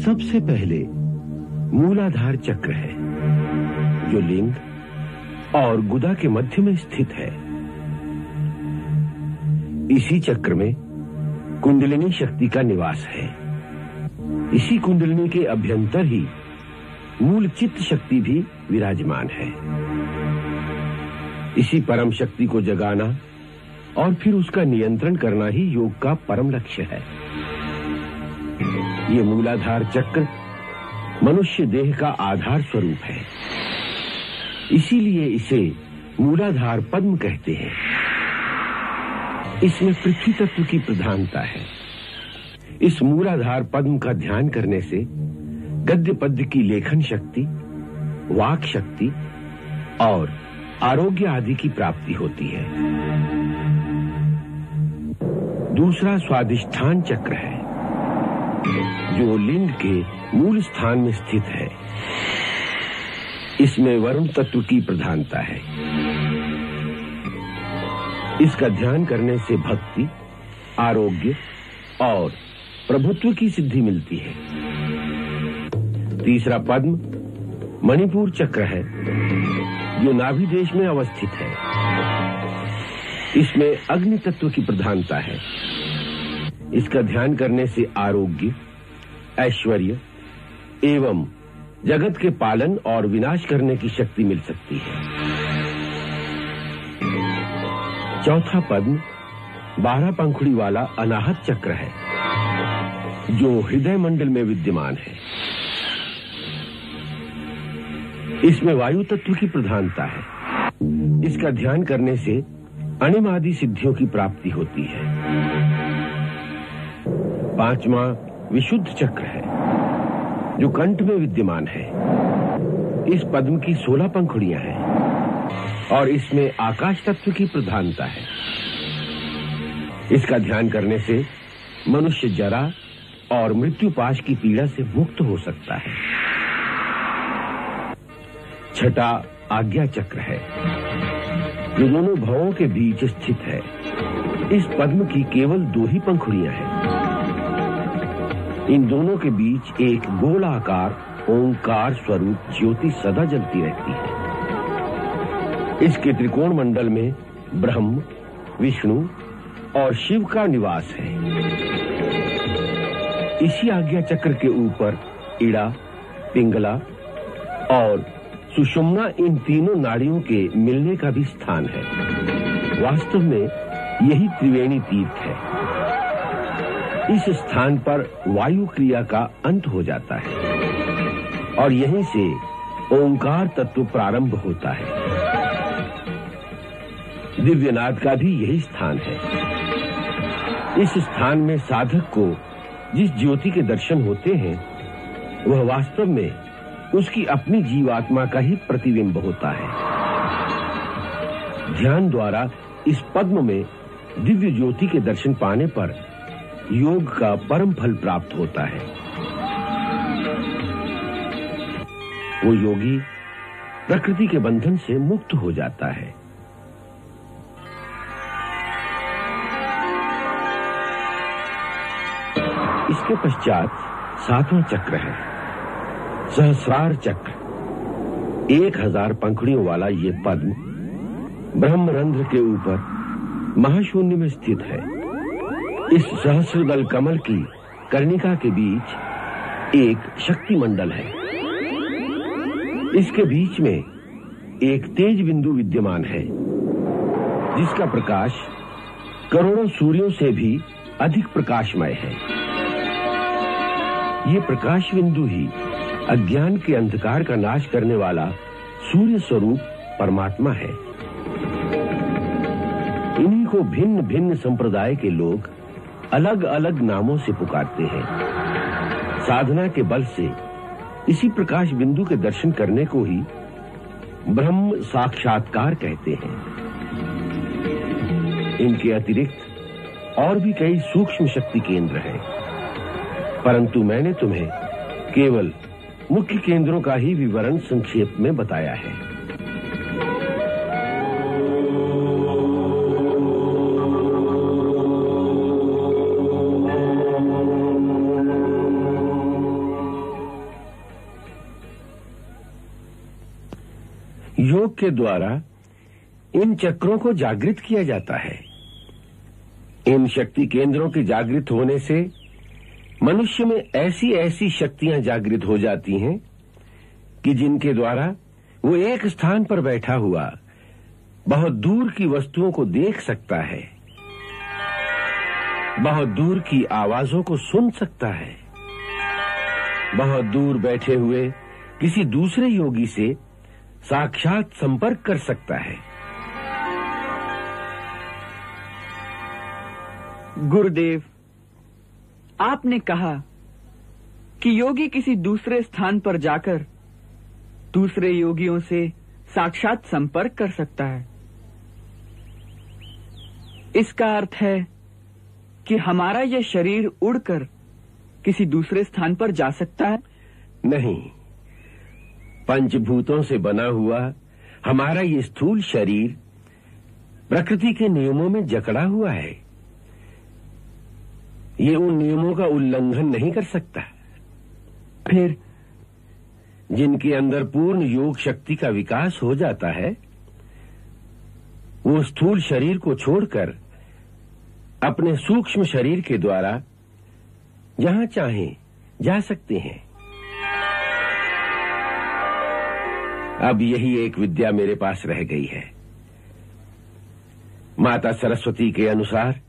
सबसे पहले मूलाधार चक्र है, जो लिंग और गुदा के मध्य में स्थित है। इसी चक्र में कुंडलिनी शक्ति का निवास है। इसी कुंडलिनी के अभ्यंतर ही मूल चित्त शक्ति भी विराजमान है। इसी परम शक्ति को जगाना और फिर उसका नियंत्रण करना ही योग का परम लक्ष्य है। ये मूलाधार चक्र मनुष्य देह का आधार स्वरूप है, इसीलिए इसे मूलाधार पद्म कहते हैं। इसमें पृथ्वी तत्व की प्रधानता है। इस मूलाधार पद्म का ध्यान करने से गद्य पद्य की लेखन शक्ति, वाक शक्ति और आरोग्य आदि की प्राप्ति होती है। दूसरा स्वादिष्ठान चक्र है, जो लिंग के मूल स्थान में स्थित है। इसमें वरुण तत्व की प्रधानता है। इसका ध्यान करने से भक्ति, आरोग्य और प्रभुत्व की सिद्धि मिलती है। तीसरा पद्म मणिपुर चक्र है, जो नाभि देश में अवस्थित है। इसमें अग्नि तत्व की प्रधानता है। इसका ध्यान करने से आरोग्य, ऐश्वर्य एवं जगत के पालन और विनाश करने की शक्ति मिल सकती है। चौथा पद्म 12 पंखुड़ी वाला अनाहत चक्र है, जो हृदय मंडल में विद्यमान है। इसमें वायु तत्व की प्रधानता है। इसका ध्यान करने से अणिम आदि सिद्धियों की प्राप्ति होती है। पांचवा विशुद्ध चक्र है, जो कंठ में विद्यमान है। इस पद्म की 16 पंखुड़ियां हैं और इसमें आकाश तत्व की प्रधानता है। इसका ध्यान करने से मनुष्य जरा और मृत्युपाश की पीड़ा से मुक्त हो सकता है। छठा आज्ञा चक्र है, जो दोनों भवों के बीच स्थित है। इस पद्म की केवल 2 ही पंखुड़ियां हैं। इन दोनों के बीच एक गोलाकार ओंकार स्वरूप ज्योति सदा जलती रहती है। इसके त्रिकोण मंडल में ब्रह्म, विष्णु और शिव का निवास है। इसी आज्ञा चक्र के ऊपर इड़ा, पिंगला और सुषुम्ना, इन तीनों नाड़ियों के मिलने का भी स्थान है। वास्तव में यही त्रिवेणी तीर्थ है। इस स्थान पर वायु क्रिया का अंत हो जाता है और यहीं से ओंकार तत्व प्रारंभ होता है। दिव्यनाद का भी यही स्थान है। इस स्थान में साधक को जिस ज्योति के दर्शन होते हैं, वह वास्तव में उसकी अपनी जीवात्मा का ही प्रतिबिंब होता है। ध्यान द्वारा इस पद्म में दिव्य ज्योति के दर्शन पाने पर योग का परम फल प्राप्त होता है। वो योगी प्रकृति के बंधन से मुक्त हो जाता है। इसके पश्चात 7वां चक्र है, सहस्रार चक्र। 1000 पंखुड़ियों वाला ये पद्म ब्रह्मरंध्र के ऊपर महाशून्य में स्थित है। इस सहस्रदल कमल की कर्णिका के बीच एक शक्ति मंडल है। इसके बीच में एक तेज बिंदु विद्यमान है, जिसका प्रकाश करोड़ों सूर्यों से भी अधिक प्रकाशमय है। ये प्रकाश बिंदु ही अज्ञान के अंधकार का नाश करने वाला सूर्य स्वरूप परमात्मा है। इन्हीं को भिन्न भिन्न संप्रदाय के लोग अलग अलग नामों से पुकारते हैं। साधना के बल से इसी प्रकाश बिंदु के दर्शन करने को ही ब्रह्म साक्षात्कार कहते हैं। इनके अतिरिक्त और भी कई सूक्ष्म शक्ति केंद्र हैं, परंतु मैंने तुम्हें केवल मुख्य केंद्रों का ही विवरण संक्षेप में बताया है। योग के द्वारा इन चक्रों को जागृत किया जाता है। इन शक्ति केंद्रों के जागृत होने से मनुष्य में ऐसी ऐसी शक्तियां जागृत हो जाती हैं कि जिनके द्वारा वो एक स्थान पर बैठा हुआ बहुत दूर की वस्तुओं को देख सकता है, बहुत दूर की आवाजों को सुन सकता है, बहुत दूर बैठे हुए किसी दूसरे योगी से साक्षात संपर्क कर सकता है। गुरुदेव, आपने कहा कि योगी किसी दूसरे स्थान पर जाकर दूसरे योगियों से साक्षात संपर्क कर सकता है। इसका अर्थ है कि हमारा यह शरीर उड़कर किसी दूसरे स्थान पर जा सकता है? नहीं, पंचभूतों से बना हुआ हमारा ये स्थूल शरीर प्रकृति के नियमों में जकड़ा हुआ है। ये उन नियमों का उल्लंघन नहीं कर सकता। फिर जिनके अंदर पूर्ण योग शक्ति का विकास हो जाता है, वो स्थूल शरीर को छोड़कर अपने सूक्ष्म शरीर के द्वारा जहां चाहें जा सकते हैं। अब यही एक विद्या मेरे पास रह गई है। माता सरस्वती के अनुसार